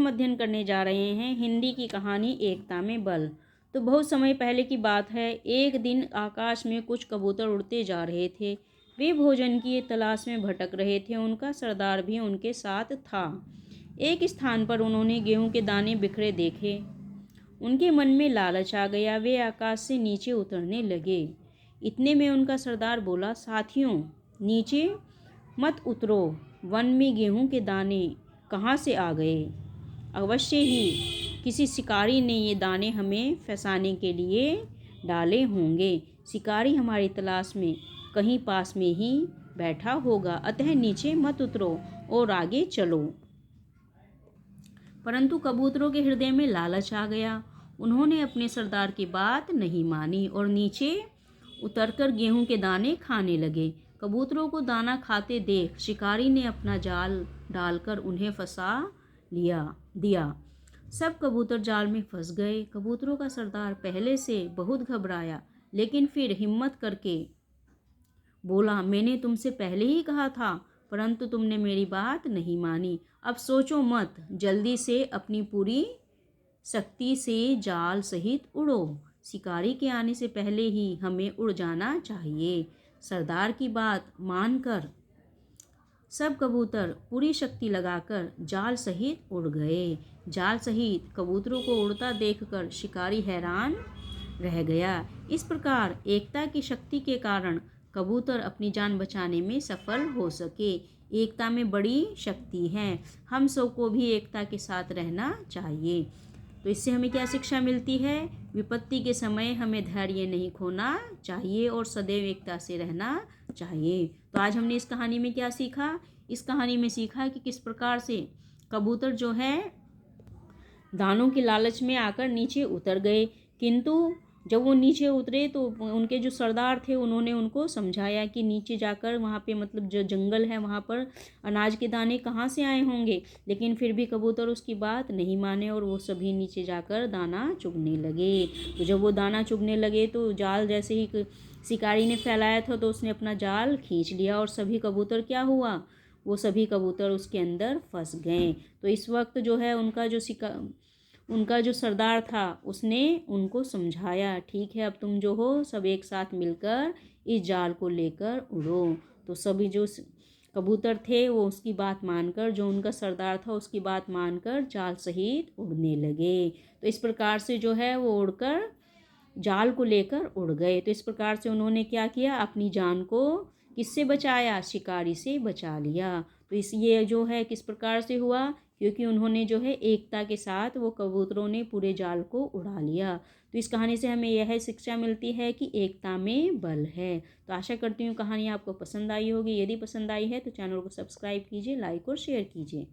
हम अध्ययन करने जा रहे हैं हिंदी की कहानी एकता में बल। तो बहुत समय पहले की बात है। एक दिन आकाश में कुछ कबूतर उड़ते जा रहे थे। वे भोजन की तलाश में भटक रहे थे। उनका सरदार भी उनके साथ था। एक स्थान पर उन्होंने गेहूं के दाने बिखरे देखे। उनके मन में लालच आ गया। वे आकाश से नीचे उतरने लगे। इतने में उनका सरदार बोला, साथियों, नीचे मत उतरो। वन में गेहूं के दाने कहाँ से आ गए? अवश्य ही किसी शिकारी ने ये दाने हमें फंसाने के लिए डाले होंगे। शिकारी हमारी तलाश में कहीं पास में ही बैठा होगा, अतः नीचे मत उतरो और आगे चलो। परंतु कबूतरों के हृदय में लालच आ गया। उन्होंने अपने सरदार की बात नहीं मानी और नीचे उतरकर गेहूं के दाने खाने लगे। कबूतरों को दाना खाते देख शिकारी ने अपना जाल डालकर उन्हें फंसा दिया। सब कबूतर जाल में फंस गए। कबूतरों का सरदार पहले से बहुत घबराया, लेकिन फिर हिम्मत करके बोला, मैंने तुमसे पहले ही कहा था, परंतु तुमने मेरी बात नहीं मानी। अब सोचो मत, जल्दी से अपनी पूरी शक्ति से जाल सहित उड़ो। शिकारी के आने से पहले ही हमें उड़ जाना चाहिए। सरदार की बात मानकर सब कबूतर पूरी शक्ति लगाकर जाल सहित उड़ गए। जाल सहित कबूतरों को उड़ता देखकर शिकारी हैरान रह गया। इस प्रकार एकता की शक्ति के कारण कबूतर अपनी जान बचाने में सफल हो सके। एकता में बड़ी शक्ति है। हम सबको भी एकता के साथ रहना चाहिए। तो इससे हमें क्या शिक्षा मिलती है? विपत्ति के समय हमें धैर्य नहीं खोना चाहिए और सदैव एकता से रहना चाहिए। तो आज हमने इस कहानी में क्या सीखा? इस कहानी में सीखा कि किस प्रकार से कबूतर जो है दानों के लालच में आकर नीचे उतर गए, किंतु जब वो नीचे उतरे तो उनके जो सरदार थे उन्होंने उनको समझाया कि नीचे जाकर वहाँ पे मतलब जो जंगल है वहाँ पर अनाज के दाने कहाँ से आए होंगे। लेकिन फिर भी कबूतर उसकी बात नहीं माने और वो सभी नीचे जाकर दाना चुगने लगे। तो जब वो दाना चुगने लगे तो जाल जैसे ही शिकारी ने फैलाया था तो उसने अपना जाल खींच लिया और सभी कबूतर क्या हुआ, वो सभी कबूतर उसके अंदर फंस गए। तो इस वक्त जो है उनका जो सरदार था उसने उनको समझाया, ठीक है, अब तुम जो हो सब एक साथ मिलकर इस जाल को लेकर उड़ो। तो सभी जो कबूतर थे वो उसकी बात मानकर, जो उनका सरदार था उसकी बात मानकर जाल सहित उड़ने लगे। तो इस प्रकार से जो है वो उड़कर जाल को लेकर उड़ गए। तो इस प्रकार से उन्होंने क्या किया, अपनी जान को किससे बचाया? शिकारी से बचा लिया। तो ये जो है किस प्रकार से हुआ? क्योंकि उन्होंने जो है एकता के साथ वो कबूतरों ने पूरे जाल को उड़ा लिया। तो इस कहानी से हमें यह शिक्षा मिलती है कि एकता में बल है। तो आशा करती हूँ कहानी आपको पसंद आई होगी। यदि पसंद आई है तो चैनल को सब्सक्राइब कीजिए, लाइक और शेयर कीजिए।